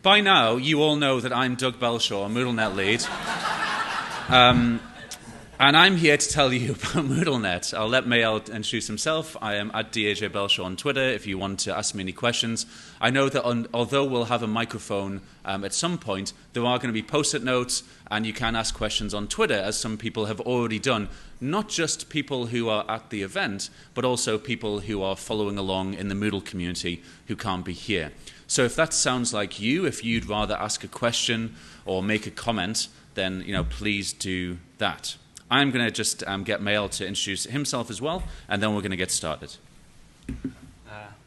By now, you all know that I'm Doug Belshaw, MoodleNet lead. And I'm here to tell you about MoodleNet. I'll let Mayel introduce himself. I am at DAJ Belshaw on Twitter if you want to ask me any questions. I know that although we'll have a microphone at some point, there are going to be post-it notes, and you can ask questions on Twitter, as some people have already done. Not just people who are at the event, but also people who are following along in the Moodle community who can't be here. So if that sounds like you, if you'd rather ask a question or make a comment, then please do that. I'm going to just get Mayel to introduce himself as well, and then we're going to get started.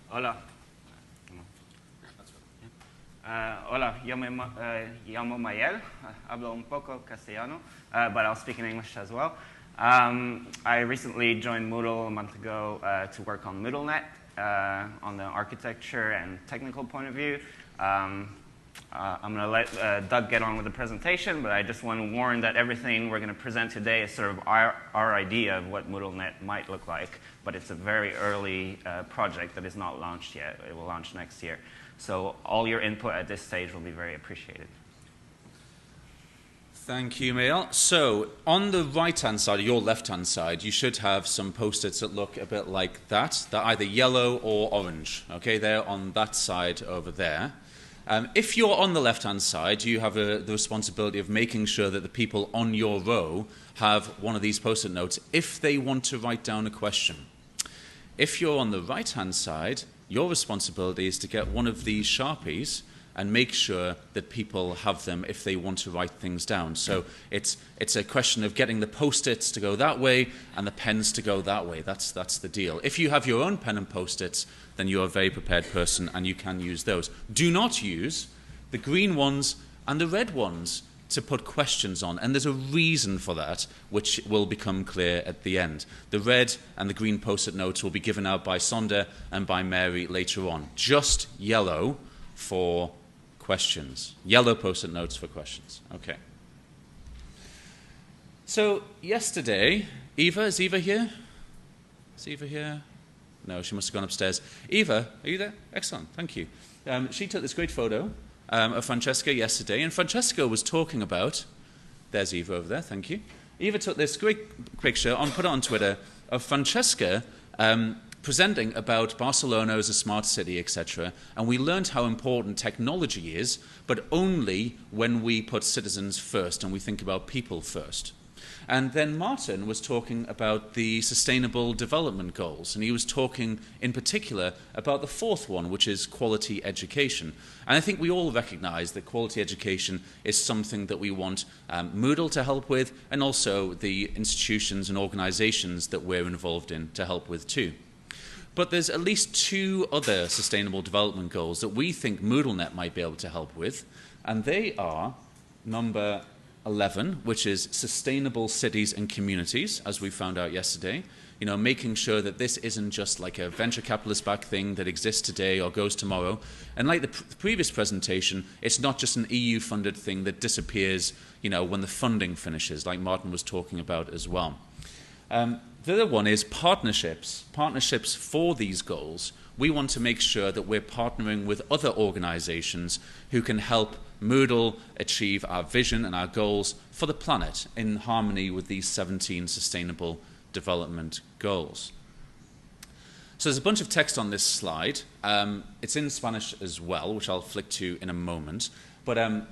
Hola. Hola, yo me llamo Mayel. Hablo un poco castellano, but I'll speak in English as well. I recently joined Moodle a month ago to work on MoodleNet on the architecture and technical point of view. I'm going to let Doug get on with the presentation, but I just want to warn that everything we're going to present today is sort of our idea of what MoodleNet might look like, but it's a very early project that is not launched yet. It will launch next year. So all your input at this stage will be very appreciated. Thank you, Mayel. So on the right-hand side, or your left-hand side, you should have some post-its that look a bit like that. They're either yellow or orange. Okay, they're on that side over there. If you're on the left-hand side, you have the responsibility of making sure that the people on your row have one of these post-it notes if they want to write down a question. If you're on the right-hand side, your responsibility is to get one of these Sharpies and make sure that people have them if they want to write things down. So it's a question of getting the post-its to go that way and the pens to go that way. That's the deal. If you have your own pen and post-its, then you're a very prepared person and you can use those. Do not use the green ones and the red ones to put questions on, and there's a reason for that, which will become clear at the end. The red and the green post-it notes will be given out by Sonda and by Mary later on. Just yellow for questions. Yellow post-it notes for questions. Okay. So yesterday, Eva, is Eva here? Is Eva here? No, she must have gone upstairs. Eva, are you there? Excellent, thank you. She took this great photo of Francesca yesterday, and Francesca was talking about, there's Eva over there, thank you. Eva took this great picture, put it on Twitter, of Francesca presenting about Barcelona as a smart city, etc. And we learned how important technology is, but only when we put citizens first and we think about people first. And then Martin was talking about the Sustainable Development Goals, and he was talking in particular about the fourth one, which is quality education. And I think we all recognize that quality education is something that we want Moodle to help with, and also the institutions and organizations that we're involved in to help with too. But there's at least two other Sustainable Development Goals that we think MoodleNet might be able to help with, and they are number 11, which is sustainable cities and communities, as we found out yesterday. Making sure that this isn't just like a venture capitalist-backed thing that exists today or goes tomorrow. And like the previous presentation, it's not just an EU-funded thing that disappears, when the funding finishes, like Martin was talking about as well. The other one is partnerships. Partnerships for these goals. We want to make sure that we're partnering with other organizations who can help Moodle achieve our vision and our goals for the planet in harmony with these 17 Sustainable Development Goals. So there's a bunch of text on this slide. It's in Spanish as well, which I'll flick to in a moment. But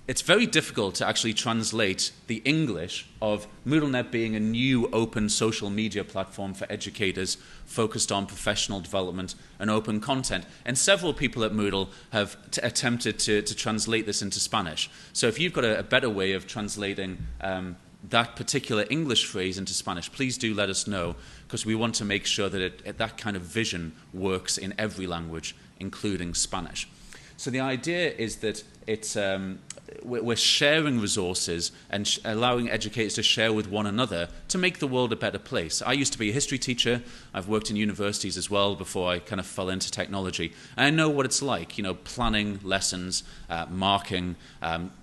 it's very difficult to actually translate the English of MoodleNet being a new open social media platform for educators focused on professional development and open content. And several people at Moodle have attempted to translate this into Spanish. So if you've got a better way of translating that particular English phrase into Spanish, please do let us know, because we want to make sure that that kind of vision works in every language, including Spanish. So the idea is that we're sharing resources and allowing educators to share with one another to make the world a better place. I used to be a history teacher. I've worked in universities as well before I kind of fell into technology. And I know what it's like, planning lessons, marking,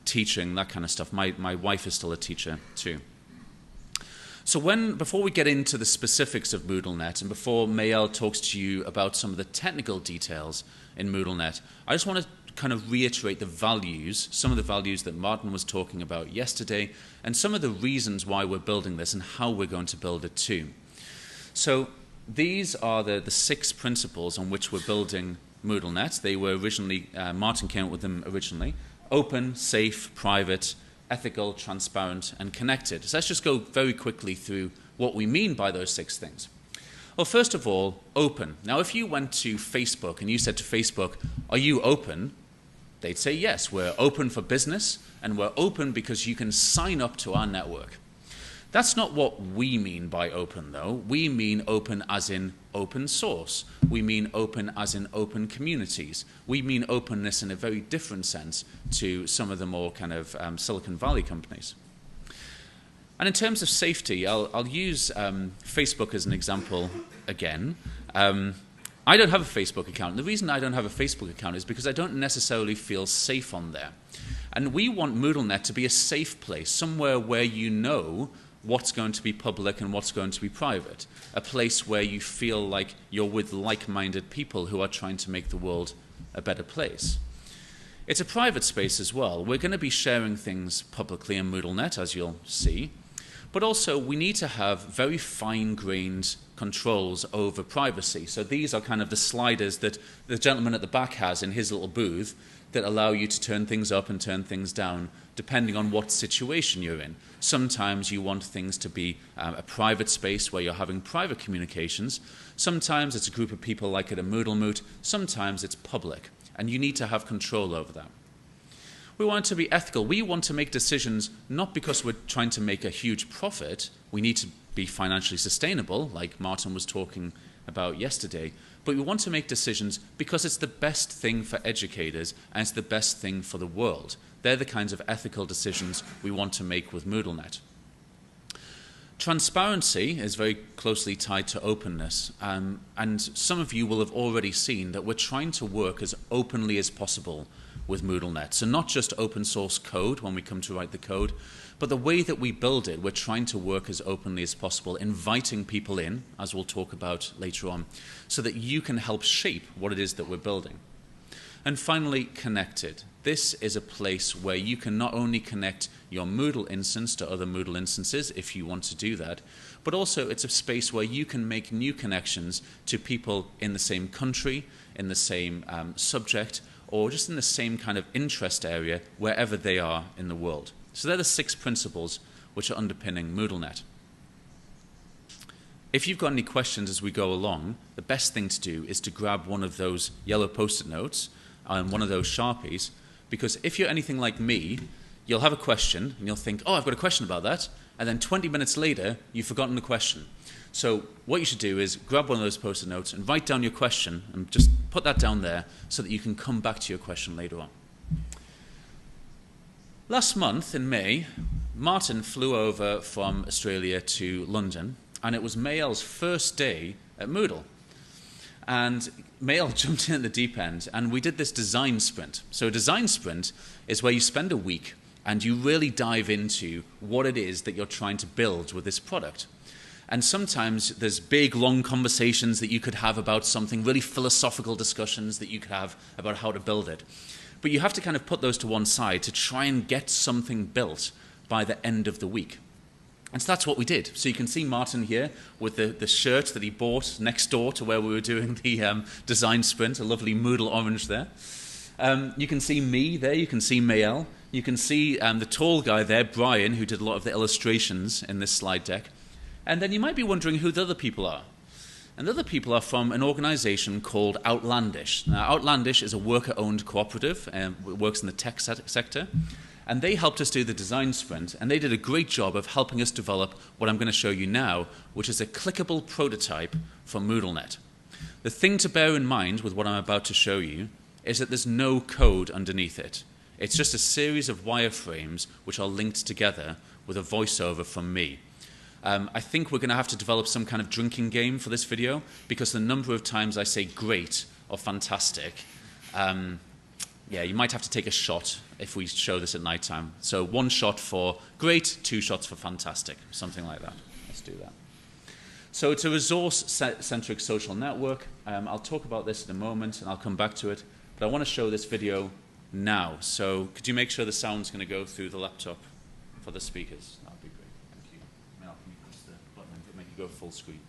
teaching, that kind of stuff. My wife is still a teacher too. So before we get into the specifics of MoodleNet and before Mayel talks to you about some of the technical details in MoodleNet, I just want to kind of reiterate the values, some of the values that Martin was talking about yesterday, and some of the reasons why we're building this and how we're going to build it too. So these are the 6 principles on which we're building MoodleNet. They were originally, Martin came up with them originally: open, safe, private, ethical, transparent, and connected. So let's just go very quickly through what we mean by those 6 things. Well, first of all, open. Now, if you went to Facebook and you said to Facebook, "Are you open?" they'd say, "Yes, we're open for business, and we're open because you can sign up to our network." That's not what we mean by open, though. We mean open as in open source. We mean open as in open communities. We mean openness in a very different sense to some of the more kind of Silicon Valley companies. And in terms of safety, I'll use Facebook as an example again. I don't have a Facebook account. The reason I don't have a Facebook account is because I don't necessarily feel safe on there. And we want MoodleNet to be a safe place, somewhere where you know what's going to be public and what's going to be private, a place where you feel like you're with like-minded people who are trying to make the world a better place. It's a private space as well. We're going to be sharing things publicly in MoodleNet, as you'll see, but also we need to have very fine-grained controls over privacy. So these are kind of the sliders that the gentleman at the back has in his little booth that allow you to turn things up and turn things down depending on what situation you're in. Sometimes you want things to be a private space where you're having private communications. Sometimes it's a group of people like at a Moodle Moot. Sometimes it's public, and you need to have control over that. We want it to be ethical. We want to make decisions not because we're trying to make a huge profit. We need to be financially sustainable, like Martin was talking about yesterday. But we want to make decisions because it's the best thing for educators and it's the best thing for the world. They're the kinds of ethical decisions we want to make with MoodleNet. Transparency is very closely tied to openness, and some of you will have already seen that we're trying to work as openly as possible with MoodleNet. So not just open source code when we come to write the code, but the way that we build it, we're trying to work as openly as possible, inviting people in, as we'll talk about later on, so that you can help shape what it is that we're building. And finally, connected. This is a place where you can not only connect your Moodle instance to other Moodle instances, if you want to do that, but also it's a space where you can make new connections to people in the same country, in the same subject, or just in the same kind of interest area, wherever they are in the world. So they're the 6 principles which are underpinning MoodleNet. If you've got any questions as we go along, the best thing to do is to grab one of those yellow post-it notes and one of those Sharpies, because if you're anything like me, you'll have a question and you'll think, "Oh, I've got a question about that," and then 20 minutes later, you've forgotten the question. So what you should do is grab one of those post-it notes and write down your question and just put that down there so that you can come back to your question later on. Last month in May, Martin flew over from Australia to London, and it was Mayel's first day at Moodle. And Mayel jumped in at the deep end, and we did this design sprint. So a design sprint is where you spend a week and you really dive into what it is that you're trying to build with this product. And sometimes there's big, long conversations that you could have about something, really philosophical discussions that you could have about how to build it. But you have to kind of put those to one side to try and get something built by the end of the week. And so that's what we did. So you can see Martin here with the shirt that he bought next door to where we were doing the design sprint, a lovely Moodle orange there. You can see me there, you can see Mayel. You can see the tall guy there, Brian, who did a lot of the illustrations in this slide deck. And then you might be wondering who the other people are. And the other people are from an organization called Outlandish. Now, Outlandish is a worker-owned cooperative, and it works in the tech sector. And they helped us do the design sprint, and they did a great job of helping us develop what I'm going to show you now, which is a clickable prototype for MoodleNet. The thing to bear in mind with what I'm about to show you is that there's no code underneath it. It's just a series of wireframes which are linked together with a voiceover from me. I think we're going to have to develop some kind of drinking game for this video, because the number of times I say great or fantastic, yeah, you might have to take a shot if we show this at night time. So 1 shot for great, 2 shots for fantastic, something like that. Let's do that. So it's a resource-centric social network. I'll talk about this in a moment, and I'll come back to it. but I want to show this video now. So could you make sure the sound's going to go through the laptop for the speakers? That would be great. Thank you. Mel, can you press the button and make it go full screen?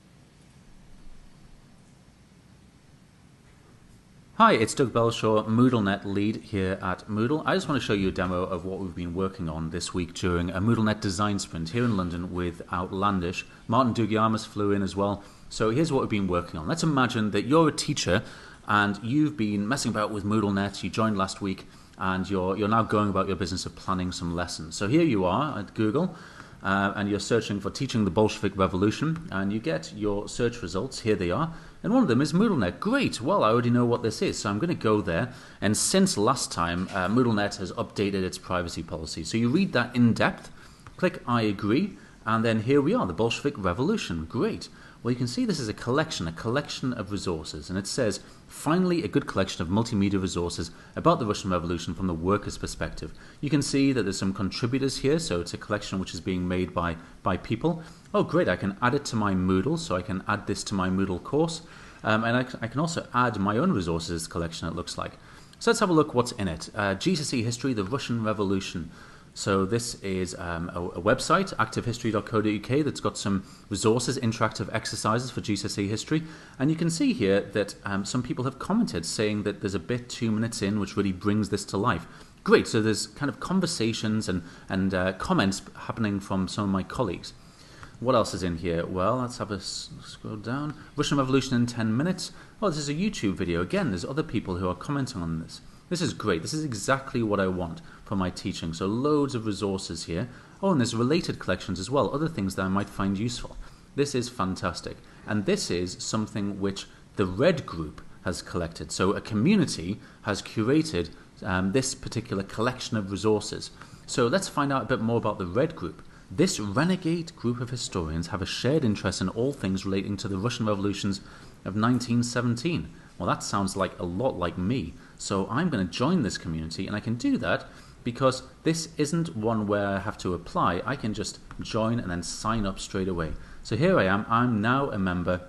Hi, it's Doug Belshaw, MoodleNet lead here at Moodle. I just want to show you a demo of what we've been working on this week during a MoodleNet design sprint here in London with Outlandish. Martin Dugiamas flew in as well. So here's what we've been working on. Let's imagine that you're a teacher and you've been messing about with MoodleNet. You joined last week and you're now going about your business of planning some lessons. So here you are at Google and you're searching for teaching the Bolshevik Revolution, and you get your search results. Here they are. And one of them is MoodleNet. Great, well, I already know what this is, so I'm going to go there. And since last time, MoodleNet has updated its privacy policy. So you read that in depth, click I agree, and then here we are, the Bolshevik Revolution. Great. Well, you can see this is a collection of resources, and it says, finally, a good collection of multimedia resources about the Russian Revolution from the worker's perspective. You can see that there's some contributors here, so it's a collection which is being made by people. Oh, great, I can add it to my Moodle, so I can add this to my Moodle course, and I can also add my own resources collection, it looks like. So let's have a look what's in it. GCSE History, the Russian Revolution. So this is a website, activehistory.co.uk, that's got some resources, interactive exercises for GCSE history. And you can see here that some people have commented saying that there's a bit 2 minutes in which really brings this to life. Great, so there's kind of conversations and comments happening from some of my colleagues. What else is in here? Well, let's have a scroll down. Russian Revolution in 10 minutes. Oh, this is a YouTube video. Again, there's other people who are commenting on this. This is great. This is exactly what I want for my teaching. So loads of resources here. Oh, and there's related collections as well, other things that I might find useful. This is fantastic. And this is something which the Red Group has collected. So a community has curated this particular collection of resources. So let's find out a bit more about the Red Group. This renegade group of historians have a shared interest in all things relating to the Russian revolutions of 1917. Well, that sounds like a lot like me. So I'm going to join this community, and I can do that because this isn't one where I have to apply. I can just join and then sign up straight away. So here I am. I'm now a member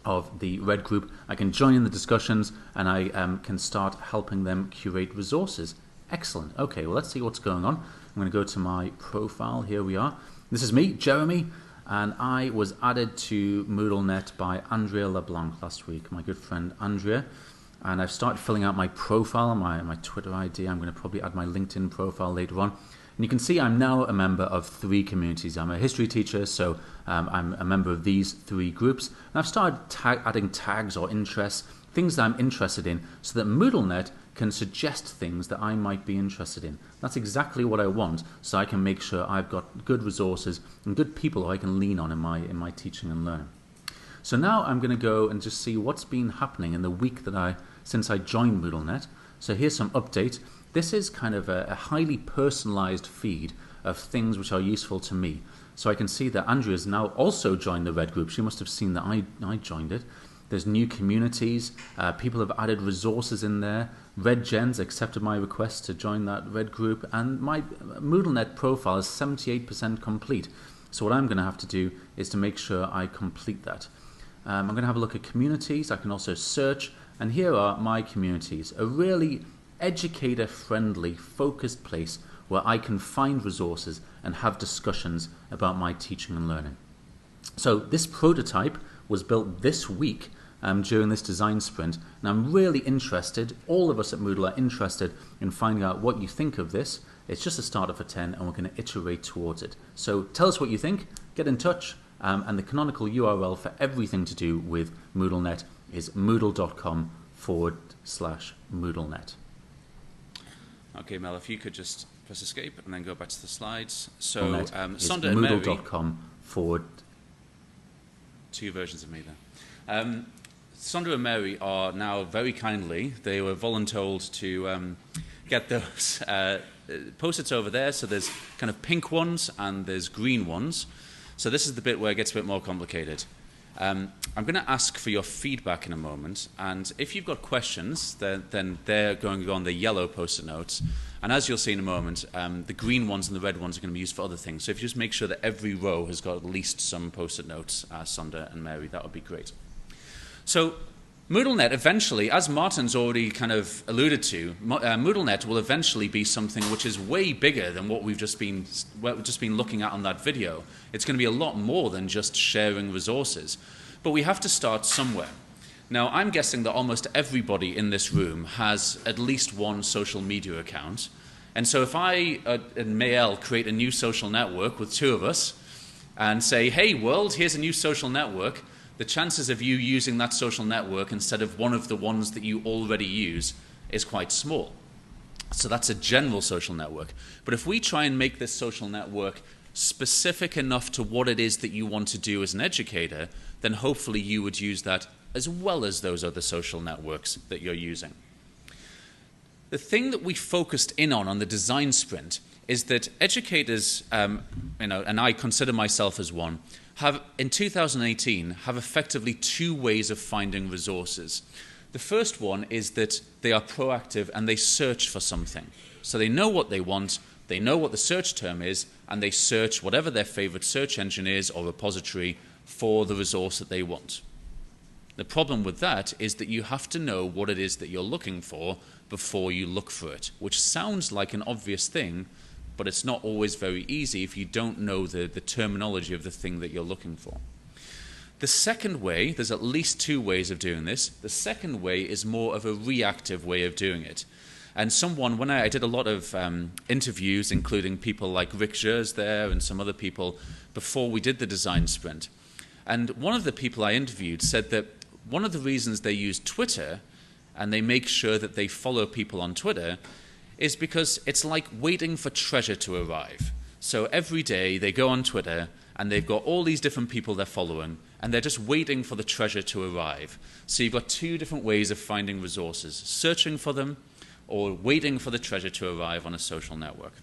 of the Red Group. I can join in the discussions, and I can start helping them curate resources. Excellent. Okay, well, let's see what's going on. I'm going to go to my profile. Here we are. This is me, Jeremy, and I was added to MoodleNet by Andrea LeBlanc last week, my good friend Andrea. And I've started filling out my profile, my Twitter ID. I'm going to probably add my LinkedIn profile later on. And you can see I'm now a member of 3 communities. I'm a history teacher, so I'm a member of these 3 groups. And I've started adding tags or interests, things that I'm interested in, so that MoodleNet can suggest things that I might be interested in. That's exactly what I want, so I can make sure I've got good resources and good people who I can lean on in my teaching and learning. So now I'm going to go and just see what's been happening in the week since I joined MoodleNet. So here's some update. This is kind of a highly personalized feed of things which are useful to me. So I can see that Andrea's now also joined the Red Group. She must have seen that I joined it. There's new communities. People have added resources in there. Red Gen's accepted my request to join that Red Group. And my MoodleNet profile is 78% complete. So what I'm going to have to do is to make sure I complete that. I'm going to have a look at communities. I can also search, and here are my communities, a really educator-friendly, focused place where I can find resources and have discussions about my teaching and learning. So this prototype was built this week during this design sprint, and I'm really interested, all of us at Moodle are interested in finding out what you think of this. It's just a starter for 10, and we're going to iterate towards it. So tell us what you think, get in touch. And the canonical URL for everything to do with MoodleNet is moodle.com/MoodleNet. Okay, Mel, if you could just press escape and then go back to the slides. So Sonda and Mary, moodle.com/ 2 versions of me there. Sonda and Mary are now very kindly, they were voluntold to get those post-its over there. So there's kind of pink ones and there's green ones. So this is the bit where it gets a bit more complicated. I'm going to ask for your feedback in a moment, and if you've got questions, then they're going to go on the yellow post-it notes. And as you'll see in a moment, the green ones and the red ones are going to be used for other things. So if you just make sure that every row has got at least some post-it notes, Sonda and Mary, that would be great. So MoodleNet eventually, as Martin's already kind of alluded to, MoodleNet will eventually be something which is way bigger than what we've just been looking at on that video. It's going to be a lot more than just sharing resources. But we have to start somewhere. Now, I'm guessing that almost everybody in this room has at least one social media account. And so if I and Mayel create a new social network with two of us and say, hey, world, here's a new social network, the chances of you using that social network instead of one of the ones that you already use is quite small. So that's a general social network. But if we try and make this social network specific enough to what it is that you want to do as an educator, then hopefully you would use that as well as those other social networks that you're using. The thing that we focused in on the design sprint is that educators, and I consider myself as one, in 2018 have effectively two ways of finding resources. The first one is that they are proactive and they search for something. So they know what they want, they know what the search term is, and they search whatever their favorite search engine is or repository for the resource that they want. The problem with that is that you have to know what it is that you're looking for before you look for it, which sounds like an obvious thing, but it's not always very easy if you don't know the terminology of the thing that you're looking for. The second way, there's at least two ways of doing this. The second way is more of a reactive way of doing it. And when I did a lot of interviews, including people like Rick Gers there and some other people before we did the design sprint. And one of the people I interviewed said that one of the reasons they use Twitter and they make sure that they follow people on Twitter is because it's like waiting for treasure to arrive. So every day they go on Twitter and they've got all these different people they're following and they're just waiting for the treasure to arrive. So you've got two different ways of finding resources, searching for them or waiting for the treasure to arrive on a social network.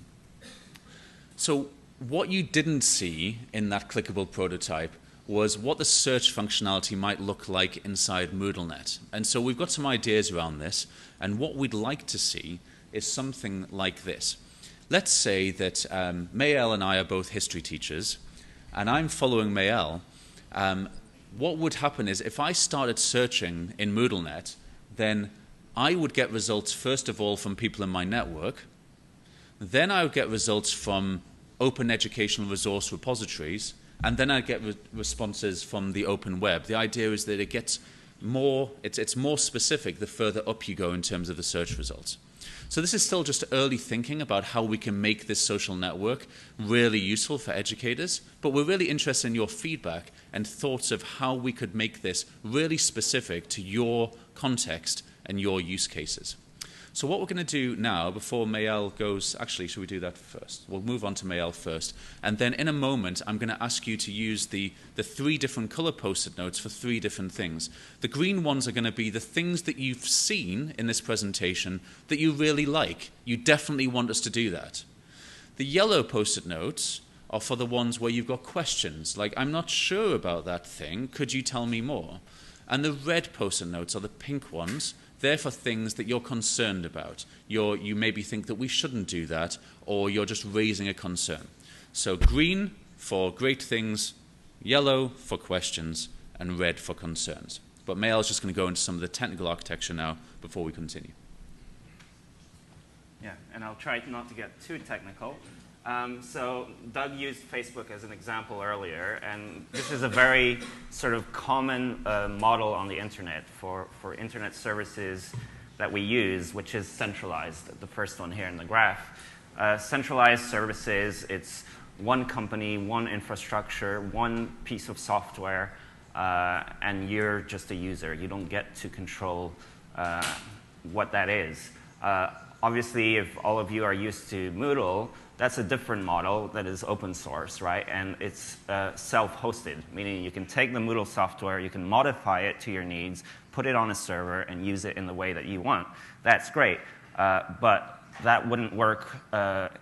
So what you didn't see in that clickable prototype was what the search functionality might look like inside MoodleNet. And so we've got some ideas around this, and what we'd like to see is something like this. Let's say that Mayel and I are both history teachers, and I'm following Mayel. What would happen is if I started searching in MoodleNet, then I would get results first of all from people in my network, then I would get results from open educational resource repositories, and then I'd get responses from the open web. The idea is that it gets more, it's more specific the further up you go in terms of the search results. So this is still just early thinking about how we can make this social network really useful for educators, but we're really interested in your feedback and thoughts of how we could make this really specific to your context and your use cases. So what we're going to do now, before Mayel goes, actually, should we do that first? We'll move on to Mayel first. And then in a moment, I'm going to ask you to use the three different color post-it notes for three different things. The green ones are going to be the things that you've seen in this presentation that you really like. You definitely want us to do that. The yellow post-it notes are for the ones where you've got questions, like, I'm not sure about that thing, could you tell me more? And the red post-it notes are the pink ones. They're for things that you're concerned about. You maybe think that we shouldn't do that, or you're just raising a concern. So green for great things, yellow for questions, and red for concerns. But Mayel's just going to go into some of the technical architecture now before we continue. Yeah, and I'll try not to get too technical. So Doug used Facebook as an example earlier, and this is a very sort of common model on the internet for internet services that we use, which is centralized, the first one here in the graph. Centralized services, it's one company, one infrastructure, one piece of software, and you're just a user. You don't get to control what that is. Obviously, if all of you are used to Moodle, that's a different model that is open source, right? And it's self-hosted, meaning you can take the Moodle software, you can modify it to your needs, put it on a server, and use it in the way that you want. That's great, but that wouldn't work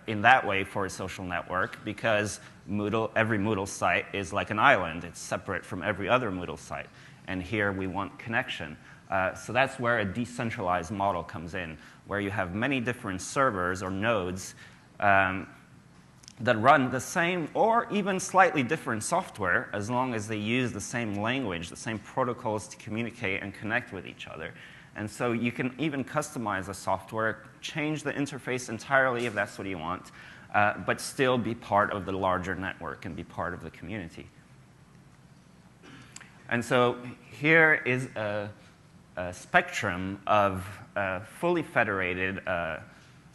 in that way for a social network because every Moodle site is like an island. It's separate from every other Moodle site. And here we want connection. So that's where a decentralized model comes in, where you have many different servers or nodes that run the same or even slightly different software as long as they use the same language, the same protocols to communicate and connect with each other. And so you can even customize the software, change the interface entirely if that's what you want, but still be part of the larger network and be part of the community. And so here is a spectrum of fully federated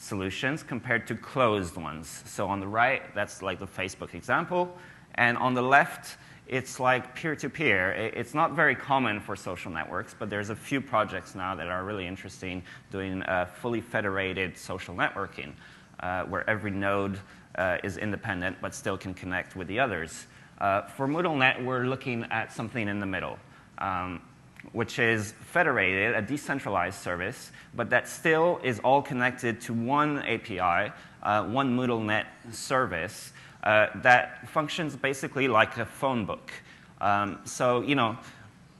solutions compared to closed ones. So on the right, that's like the Facebook example. And on the left, it's like peer-to-peer. It's not very common for social networks, but there's a few projects now that are really interesting doing fully federated social networking, where every node is independent but still can connect with the others. For MoodleNet, we're looking at something in the middle, which is federated, a decentralized service, but that still is all connected to one API, one MoodleNet service that functions basically like a phone book. So, you know,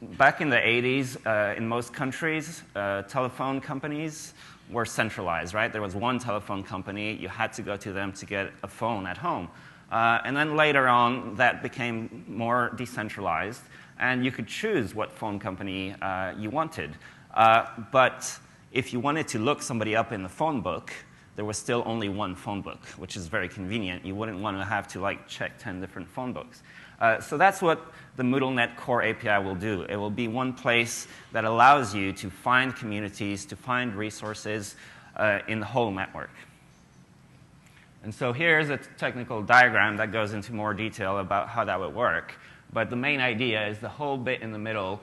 back in the 80s, in most countries, telephone companies were centralized, right? There was one telephone company. You had to go to them to get a phone at home. And then later on, that became more decentralized, and you could choose what phone company you wanted. But if you wanted to look somebody up in the phone book, there was still only one phone book, which is very convenient. You wouldn't want to have to like check 10 different phone books. So that's what the MoodleNet core API will do. It will be one place that allows you to find communities, to find resources in the whole network. And so here's a technical diagram that goes into more detail about how that would work. But the main idea is the whole bit in the middle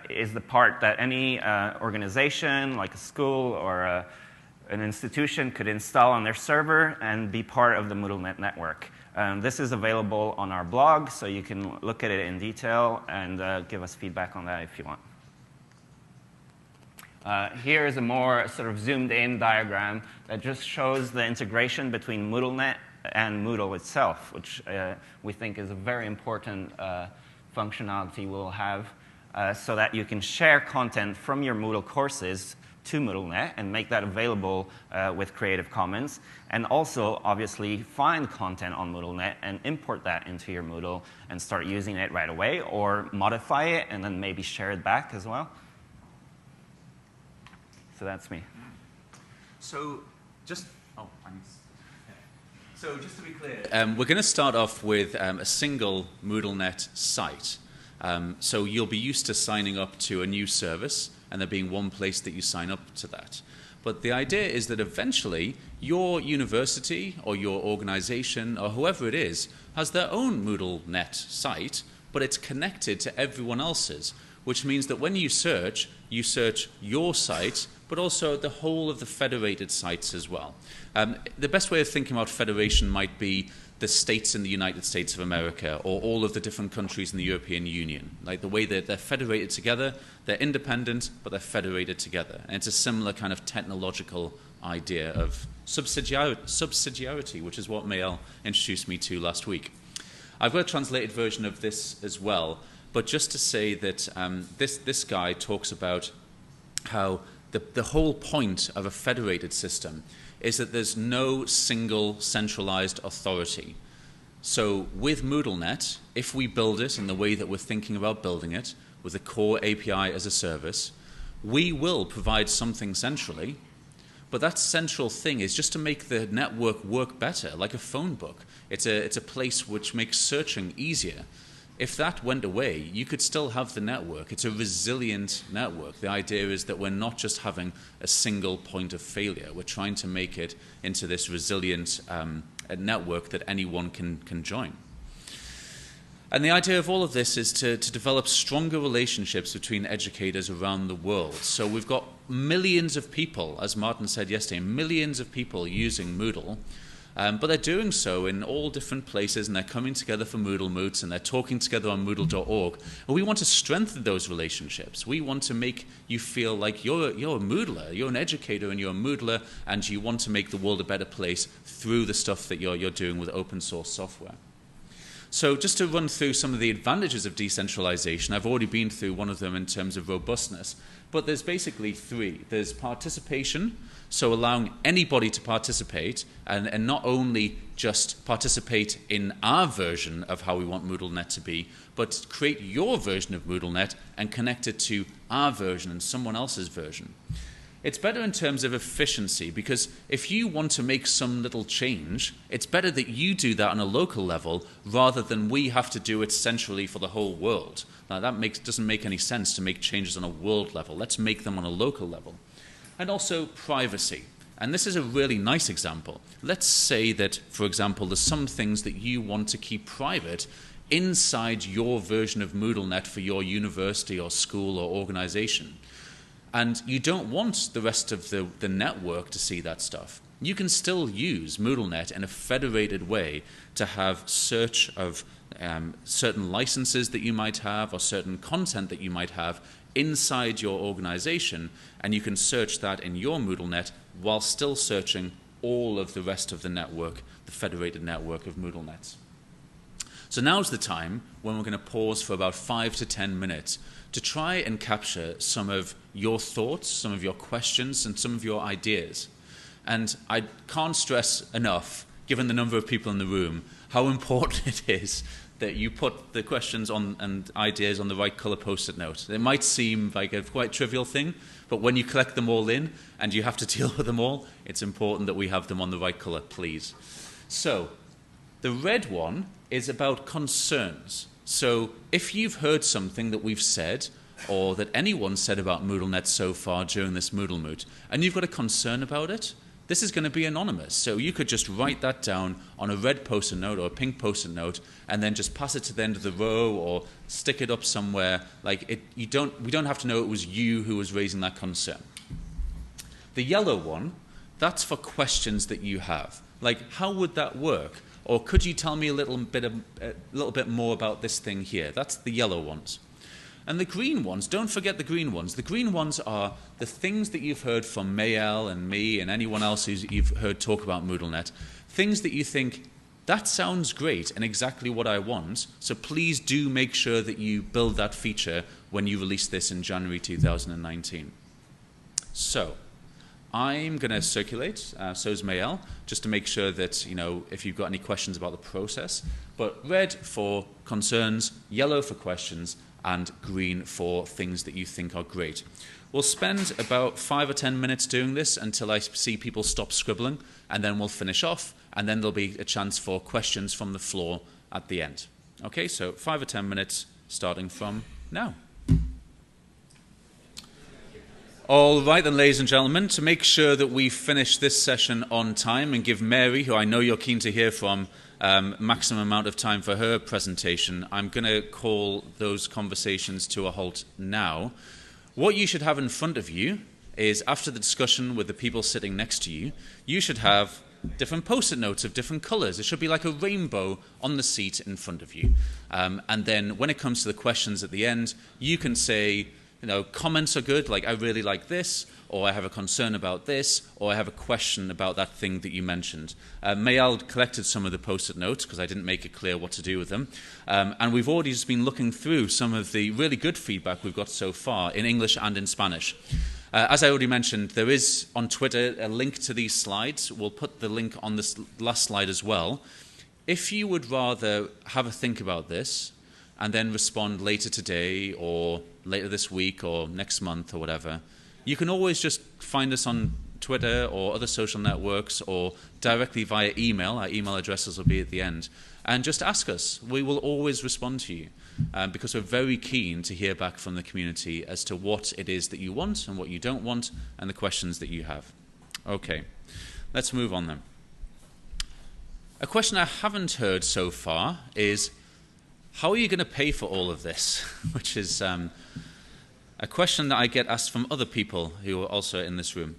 is the part that any organization, like a school or an institution, could install on their server and be part of the MoodleNet network. This is available on our blog, so you can look at it in detail and give us feedback on that if you want. Here is a more sort of zoomed-in diagram that just shows the integration between MoodleNet and Moodle itself, which we think is a very important functionality we'll have so that you can share content from your Moodle courses to MoodleNet and make that available with Creative Commons, and also obviously find content on MoodleNet and import that into your Moodle and start using it right away, or modify it and then maybe share it back as well. So that's me. So just to be clear, we're going to start off with a single MoodleNet site. So you'll be used to signing up to a new service and there being one place that you sign up to that. But the idea is that eventually your university or your organization or whoever it is has their own MoodleNet site, but it's connected to everyone else's, which means that when you search your site, but also the whole of the federated sites as well. The best way of thinking about federation might be the states in the United States of America, or all of the different countries in the European Union. Like the way that they're federated together, they're independent, but they're federated together. And it's a similar kind of technological idea of subsidiarity, which is what Mayel introduced me to last week. I've got a translated version of this as well, but just to say that this guy talks about how the whole point of a federated system is that there's no single centralized authority. So with MoodleNet, if we build it in the way that we're thinking about building it, with a core API as a service, we will provide something centrally, but that central thing is just to make the network work better, like a phone book. It's a place which makes searching easier. If that went away, you could still have the network. It's a resilient network. The idea is that we're not just having a single point of failure. We're trying to make it into this resilient network that anyone can join. And the idea of all of this is to develop stronger relationships between educators around the world. So we've got millions of people, as Martin said yesterday, millions of people using Moodle. But they're doing so in all different places, and they're coming together for Moodle Moots, and they're talking together on Moodle.org. And we want to strengthen those relationships. We want to make you feel like you're a Moodler, you're an educator and you're a Moodler, and you want to make the world a better place through the stuff that you're doing with open source software. So just to run through some of the advantages of decentralization, I've already been through one of them in terms of robustness, but there's basically three. There's participation, so allowing anybody to participate, and not only just participate in our version of how we want MoodleNet to be, but create your version of MoodleNet and connect it to our version and someone else's version. It's better in terms of efficiency, because if you want to make some little change, it's better that you do that on a local level rather than we have to do it centrally for the whole world. Now, that doesn't make any sense to make changes on a world level. Let's make them on a local level. And also privacy. And this is a really nice example. Let's say that, for example, there's some things that you want to keep private inside your version of MoodleNet for your university or school or organization. And you don't want the rest of the network to see that stuff. You can still use MoodleNet in a federated way to have search of certain licenses that you might have or certain content that you might have inside your organization, and you can search that in your MoodleNet while still searching all of the rest of the network, the federated network of MoodleNets. So now's the time when we're going to pause for about 5 to 10 minutes to try and capture some of your thoughts, some of your questions, and some of your ideas. And I can't stress enough, given the number of people in the room, how important it is that you put the questions on and ideas on the right color post-it note. It might seem like a quite trivial thing, but when you collect them all in and you have to deal with them all, it's important that we have them on the right color, please. So, the red one is about concerns. So if you've heard something that we've said or that anyone said about MoodleNet so far during this Moodle Moot, and you've got a concern about it, this is going to be anonymous. So you could just write that down on a red post-it note or a pink post-it note and then just pass it to the end of the row or stick it up somewhere. We don't have to know it was you who was raising that concern. The yellow one, that's for questions that you have. Like, how would that work? Or could you tell me a little bit more about this thing here? That's the yellow ones. And the green ones, don't forget the green ones. The green ones are the things that you've heard from Mayel and me and anyone else who you've heard talk about MoodleNet. Things that you think, that sounds great and exactly what I want, so please do make sure that you build that feature when you release this in January 2019. So, I'm going to circulate, so is Mayel, just to make sure that, if you've got any questions about the process. But red for concerns, yellow for questions, and green for things that you think are great. We'll spend about 5 or 10 minutes doing this until I see people stop scribbling, and then we'll finish off, and then there'll be a chance for questions from the floor at the end. Okay, so 5 or 10 minutes starting from now. All right then, ladies and gentlemen, to make sure that we finish this session on time and give Mary, who I know you're keen to hear from, maximum amount of time for her presentation, I'm going to call those conversations to a halt now. What you should have in front of you is, after the discussion with the people sitting next to you, you should have different post-it notes of different colors. It should be like a rainbow on the seat in front of you. And then when it comes to the questions at the end, you can say, comments are good, like I really like this, or I have a concern about this, or I have a question about that thing that you mentioned. Mayel collected some of the post-it notes because I didn't make it clear what to do with them. And we've already just been looking through some of the really good feedback we've got so far in English and in Spanish. As I already mentioned, there is on Twitter a link to these slides. We'll put the link on this last slide as well. If you would rather have a think about this and then respond later today or later this week or next month or whatever, you can always just find us on Twitter or other social networks or directly via email. Our email addresses will be at the end. And just ask us. We will always respond to you because we're very keen to hear back from the community as to what it is that you want and what you don't want and the questions that you have. Okay, let's move on then. A question I haven't heard so far is, how are you going to pay for all of this? Which is a question that I get asked from other people who are also in this room.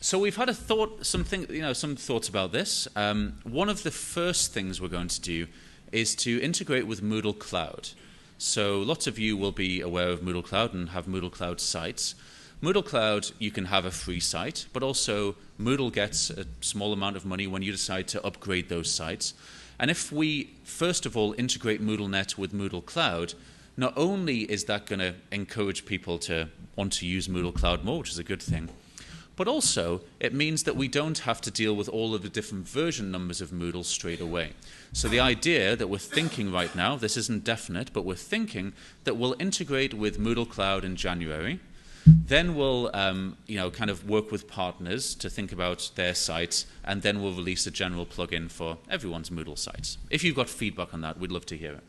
So we've had some thoughts about this. One of the first things we're going to do is to integrate with Moodle Cloud. So lots of you will be aware of Moodle Cloud and have Moodle Cloud sites. Moodle Cloud, you can have a free site, but also Moodle gets a small amount of money when you decide to upgrade those sites. And if we, first of all, integrate MoodleNet with Moodle Cloud, not only is that going to encourage people to want to use Moodle Cloud more, which is a good thing, but also it means that we don't have to deal with all of the different version numbers of Moodle straight away. So the idea that we're thinking right now, this isn't definite, but we're thinking that we'll integrate with Moodle Cloud in January. Then we'll kind of work with partners to think about their sites, and then we'll release a general plugin for everyone's Moodle sites. If you've got feedback on that, we'd love to hear it.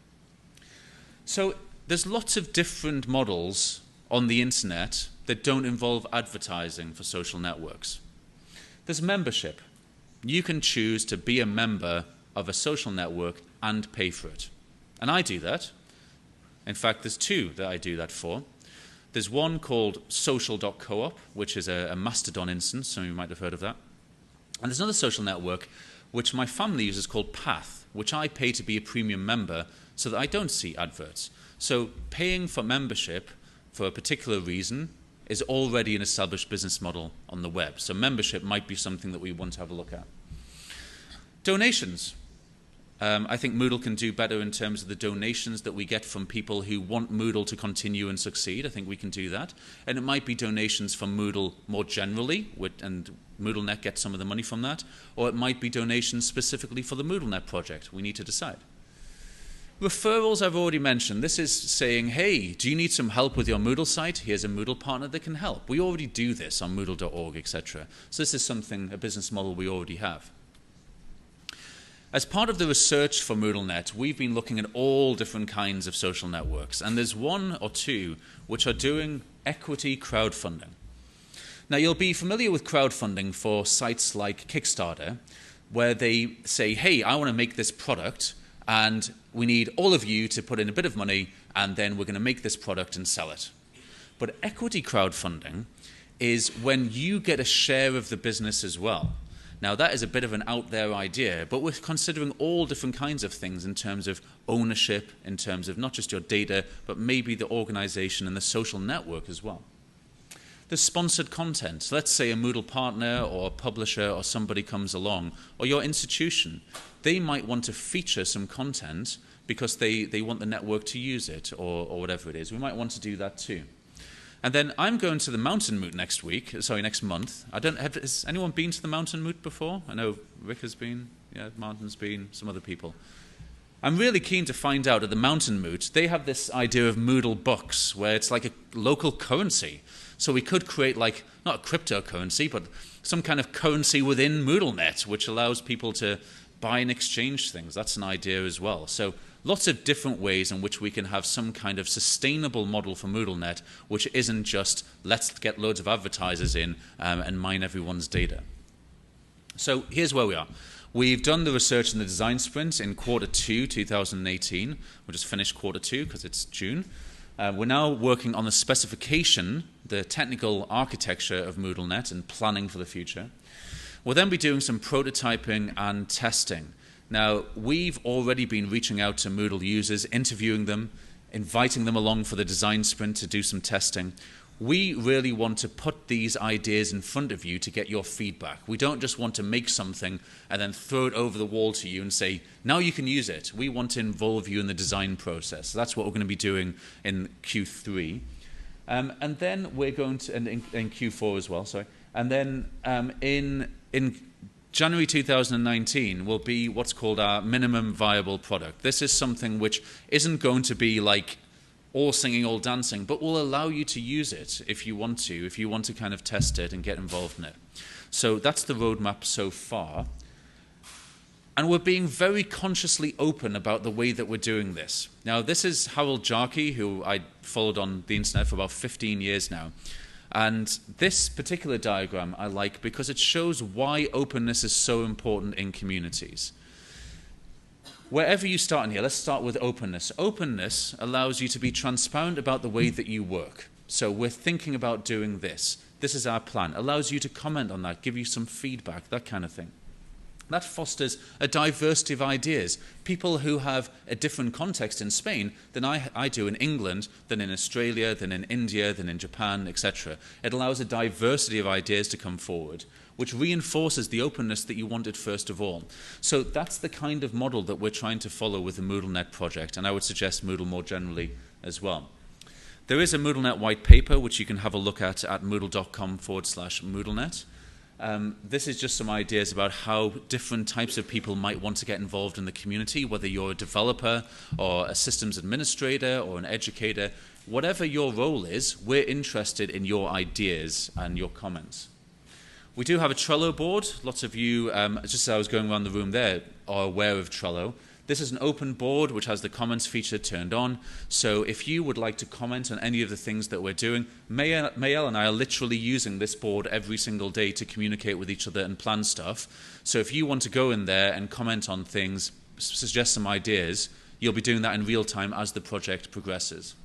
So there's lots of different models on the internet that don't involve advertising for social networks. There's membership. You can choose to be a member of a social network and pay for it. And I do that. In fact, there's two that I do that for. There's one called social.coop, which is a Mastodon instance. Some of you might have heard of that. And there's another social network which my family uses called Path, which I pay to be a premium member so that I don't see adverts. So paying for membership for a particular reason is already an established business model on the web. So membership might be something that we want to have a look at. Donations. I think Moodle can do better in terms of the donations that we get from people who want Moodle to continue and succeed. I think we can do that. And it might be donations from Moodle more generally, and MoodleNet gets some of the money from that. Or it might be donations specifically for the MoodleNet project. We need to decide. Referrals I've already mentioned. This is saying, hey, do you need some help with your Moodle site? Here's a Moodle partner that can help. We already do this on Moodle.org, etc. So this is something, a business model we already have. As part of the research for MoodleNet, we've been looking at all different kinds of social networks, and there's one or two which are doing equity crowdfunding. Now, you'll be familiar with crowdfunding for sites like Kickstarter, where they say, hey, I want to make this product, and we need all of you to put in a bit of money, and then we're going to make this product and sell it. But equity crowdfunding is when you get a share of the business as well. Now, that is a bit of an out there idea, but we're considering all different kinds of things in terms of ownership, in terms of not just your data, but maybe the organization and the social network as well. There's sponsored content. So let's say a Moodle partner or a publisher or somebody comes along, or your institution. They might want to feature some content because they want the network to use it or whatever it is. We might want to do that too. And then I'm going to the Mountain Moot next month. Has anyone been to the Mountain Moot before? I know Rick has been, yeah, Martin's been, some other people. I'm really keen to find out at the Mountain Moot, they have this idea of Moodle bucks, where it's like a local currency. So we could create like, not a cryptocurrency, but some kind of currency within MoodleNet, which allows people to buy and exchange things. That's an idea as well. So lots of different ways in which we can have some kind of sustainable model for MoodleNet, which isn't just let's get loads of advertisers in and mine everyone's data. So here's where we are. We've done the research and the design sprint in Q2 2018. We'll just finish Q2 because it's June. We're now working on the specification, the technical architecture of MoodleNet and planning for the future. We'll then be doing some prototyping and testing. Now, we've already been reaching out to Moodle users, interviewing them, inviting them along for the design sprint to do some testing. We really want to put these ideas in front of you to get your feedback. We don't just want to make something and then throw it over the wall to you and say, now you can use it. We want to involve you in the design process. So that's what we're going to be doing in Q3. And then we're going to, in Q4 as well, sorry. And then in January 2019 will be what's called our minimum viable product. This is something which isn't going to be like all singing, all dancing, but will allow you to use it if you want to kind of test it and get involved in it. So that's the roadmap so far. And we're being very consciously open about the way that we're doing this. Now, this is Harold Jarkey, who I followed on the internet for about 15 years now. And this particular diagram I like because it shows why openness is so important in communities. Wherever you start in here, let's start with openness. Openness allows you to be transparent about the way that you work. So we're thinking about doing this. This is our plan. Allows you to comment on that, give you some feedback, that kind of thing. That fosters a diversity of ideas. People who have a different context in Spain than I do in England, than in Australia, than in India, than in Japan, etc. It allows a diversity of ideas to come forward, which reinforces the openness that you wanted first of all. So that's the kind of model that we're trying to follow with the MoodleNet project, and I would suggest Moodle more generally as well. There is a MoodleNet white paper which you can have a look at moodle.com/MoodleNet. This is just some ideas about how different types of people might want to get involved in the community, whether you're a developer or a systems administrator or an educator. Whatever your role is, we're interested in your ideas and your comments. We do have a Trello board. Lots of you, just as I was going around the room there, are aware of Trello. This is an open board which has the comments feature turned on. So if you would like to comment on any of the things that we're doing, Mayel and I are literally using this board every single day to communicate with each other and plan stuff. So if you want to go in there and comment on things, suggest some ideas, you'll be doing that in real time as the project progresses.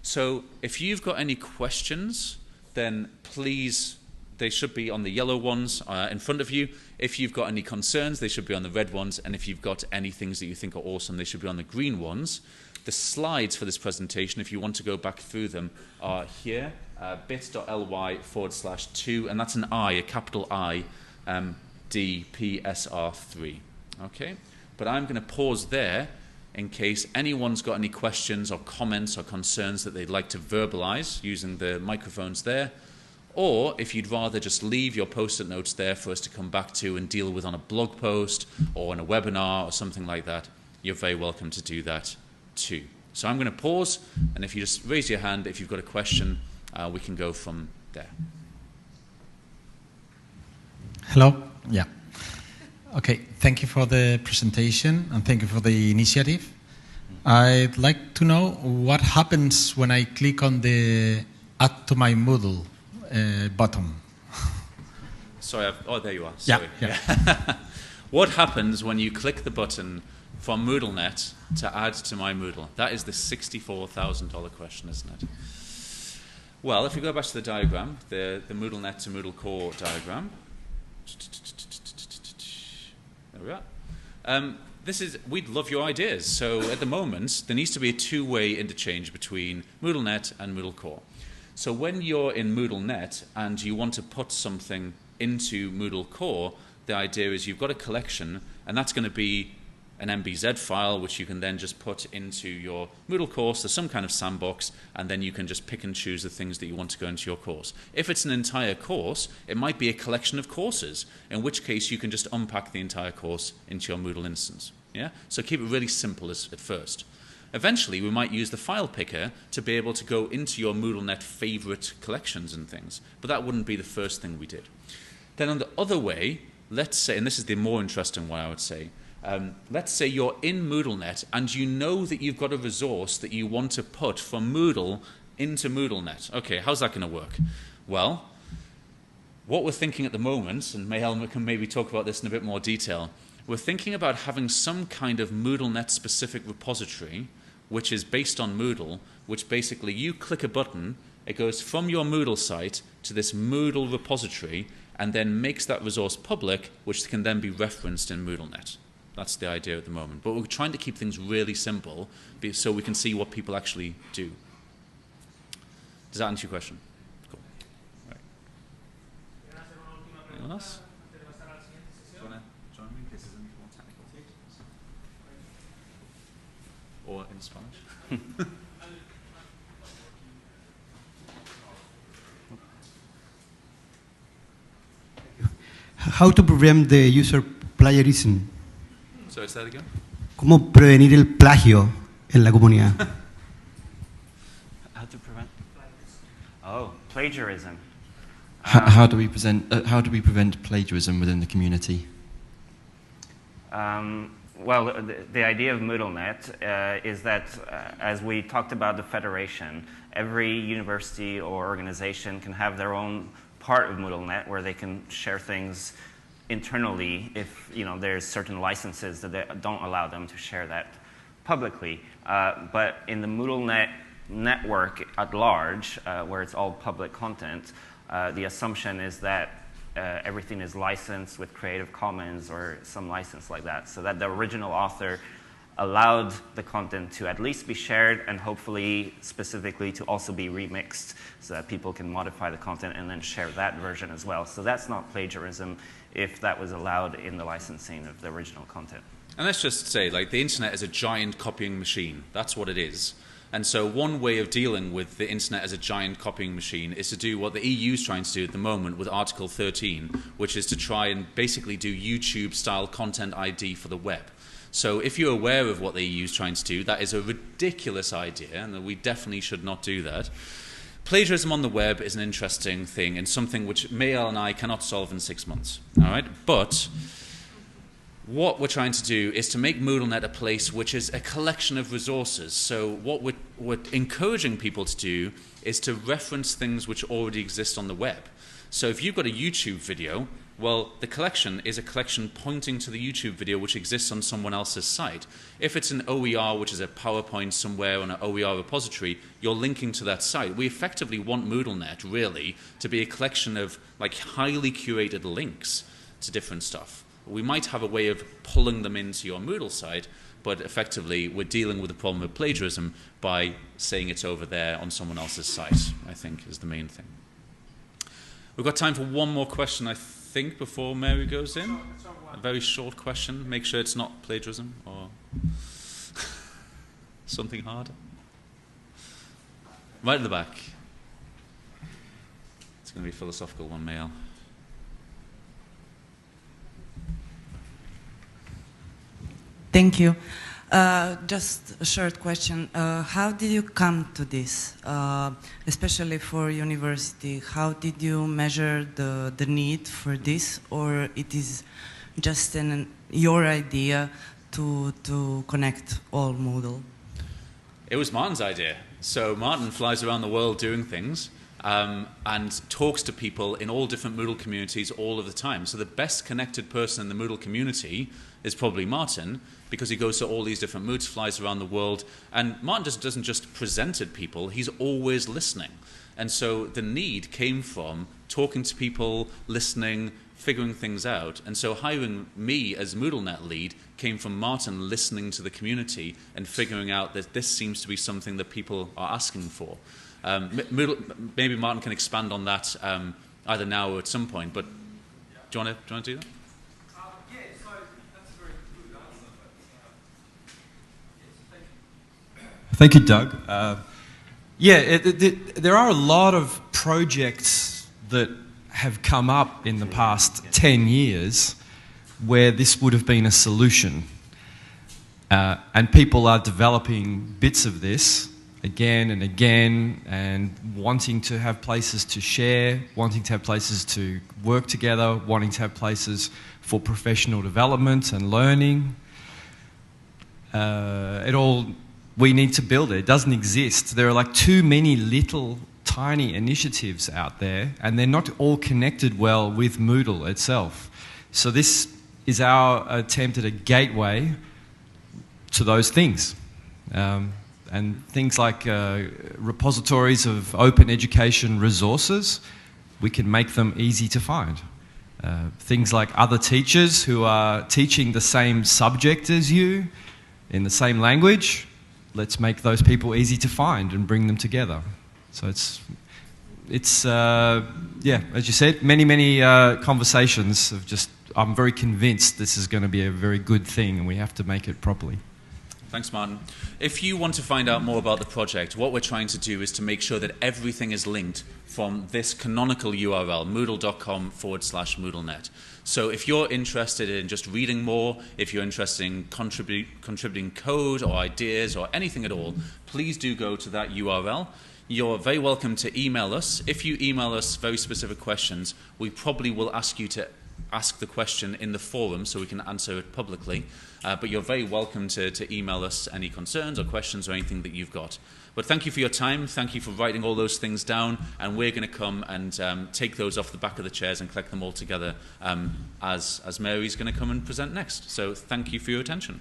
So if you've got any questions, then please, they should be on the yellow ones in front of you. If you've got any concerns, they should be on the red ones. And if you've got any things that you think are awesome, they should be on the green ones. The slides for this presentation, if you want to go back through them, are here, bit.ly/2, and that's an I, a capital I, DPSR3. Okay? But I'm going to pause there in case anyone's got any questions or comments or concerns that they'd like to verbalize using the microphones there. Or if you'd rather just leave your post-it notes there for us to come back to and deal with on a blog post or on a webinar or something like that, you're very welcome to do that too. So I'm going to pause, and if you just raise your hand if you've got a question, we can go from there. Hello. Yeah. Okay. Thank you for the presentation and thank you for the initiative. I'd like to know what happens when I click on the Add to my Moodle button. Sorry, oh, there you are. Sorry. Yeah. What happens when you click the button from MoodleNet to add to my Moodle? That is the $64,000 question, isn't it? Well, if you go back to the diagram, the MoodleNet to Moodle core diagram. There we are. We'd love your ideas. So at the moment, there needs to be a two-way interchange between MoodleNet and Moodle core. So when you're in MoodleNet and you want to put something into Moodle core, the idea is you've got a collection, and that's going to be an MBZ file, which you can then just put into your Moodle course. There's some kind of sandbox, and then you can just pick and choose the things that you want to go into your course. If it's an entire course, it might be a collection of courses, in which case you can just unpack the entire course into your Moodle instance. Yeah? So keep it really simple at first. Eventually, we might use the file picker to be able to go into your MoodleNet favorite collections and things, but that wouldn't be the first thing we did. Then on the other way, let's say, and this is the more interesting one I would say, let's say you're in MoodleNet and you know that you've got a resource that you want to put from Moodle into MoodleNet. Okay, how's that going to work? Well, what we're thinking at the moment, and Mayel can maybe talk about this in a bit more detail, we're thinking about having some kind of MoodleNet-specific repository which is based on Moodle, which basically you click a button, it goes from your Moodle site to this Moodle repository, and then makes that resource public, which can then be referenced in MoodleNet. That's the idea at the moment. But we're trying to keep things really simple so we can see what people actually do. Does that answer your question? Cool. All right. Anyone else? Do you want to join me in case there's any more technical things? Or in Spanish? How to prevent the user plagiarism? Sorry, say that again? ¿Cómo prevenir el plagio en la comunidad? How to prevent? Oh, plagiarism. How do we prevent plagiarism within the community? Well, the idea of MoodleNet is that, as we talked about the federation, every university or organization can have their own part of MoodleNet where they can share things internally if there's certain licenses that they don't allow them to share that publicly. But in the MoodleNet network at large, where it's all public content, the assumption is that everything is licensed with Creative Commons or some license like that, so that the original author allowed the content to at least be shared and hopefully specifically to also be remixed so that people can modify the content and then share that version as well. So that's not plagiarism if that was allowed in the licensing of the original content. And let's just say, like, the internet is a giant copying machine. That's what it is. And so one way of dealing with the internet as a giant copying machine is to do what the EU is trying to do at the moment with Article 13, which is to try and basically do YouTube-style content ID for the web. So if you're aware of what the EU is trying to do, that is a ridiculous idea, and we definitely should not do that. Plagiarism on the web is an interesting thing and something which Mayel and I cannot solve in 6 months. All right? But what we're trying to do is to make MoodleNet a place which is a collection of resources. So what we're encouraging people to do is to reference things which already exist on the web. So if you've got a YouTube video, well, the collection is a collection pointing to the YouTube video which exists on someone else's site. If it's an OER, which is a PowerPoint somewhere on an OER repository, you're linking to that site. We effectively want MoodleNet, really, to be a collection of like highly curated links to different stuff. We might have a way of pulling them into your Moodle site, but effectively we're dealing with the problem of plagiarism by saying it's over there on someone else's site, I think, is the main thing. We've got time for one more question, I think, before Mary goes in. A very short question. Make sure it's not plagiarism or something harder. Right at the back. It's going to be a philosophical one, Mayel. Thank you. Just a short question. How did you come to this, especially for university? How did you measure the need for this, or it is just your idea to connect all Moodle? It was Martin's idea. So Martin flies around the world doing things and talks to people in all different Moodle communities all of the time. So the best connected person in the Moodle community is probably Martin, because he goes to all these different moods, flies around the world, and Martin just doesn't just present at people, he's always listening. And so the need came from talking to people, listening, figuring things out. And so hiring me as MoodleNet lead came from Martin listening to the community and figuring out that this seems to be something that people are asking for. Maybe Martin can expand on that either now or at some point, but do you want to do that? Thank you, Doug. There are a lot of projects that have come up in the past 10 years where this would have been a solution. And people are developing bits of this again and again and wanting to have places to share, wanting to have places to work together, wanting to have places for professional development and learning. We need to build it. It doesn't exist. There are like too many little tiny initiatives out there, and they're not all connected well with Moodle itself. So this is our attempt at a gateway to those things. And things like repositories of open education resources, we can make them easy to find. Things like other teachers who are teaching the same subject as you in the same language, let's make those people easy to find and bring them together. So as you said, many conversations of just, I'm very convinced this is going to be a very good thing and we have to make it properly. Thanks, Martin. If you want to find out more about the project, what we're trying to do is to make sure that everything is linked from this canonical URL, moodle.com/MoodleNet. So if you're interested in just reading more, if you're interested in contributing code or ideas or anything at all, please do go to that URL. You're very welcome to email us. If you email us very specific questions, we probably will ask you to ask the question in the forum so we can answer it publicly. But you're very welcome to email us any concerns or questions or anything that you've got. But thank you for your time. Thank you for writing all those things down. And we're going to come and take those off the back of the chairs and collect them all together as Mary's going to come and present next. So thank you for your attention.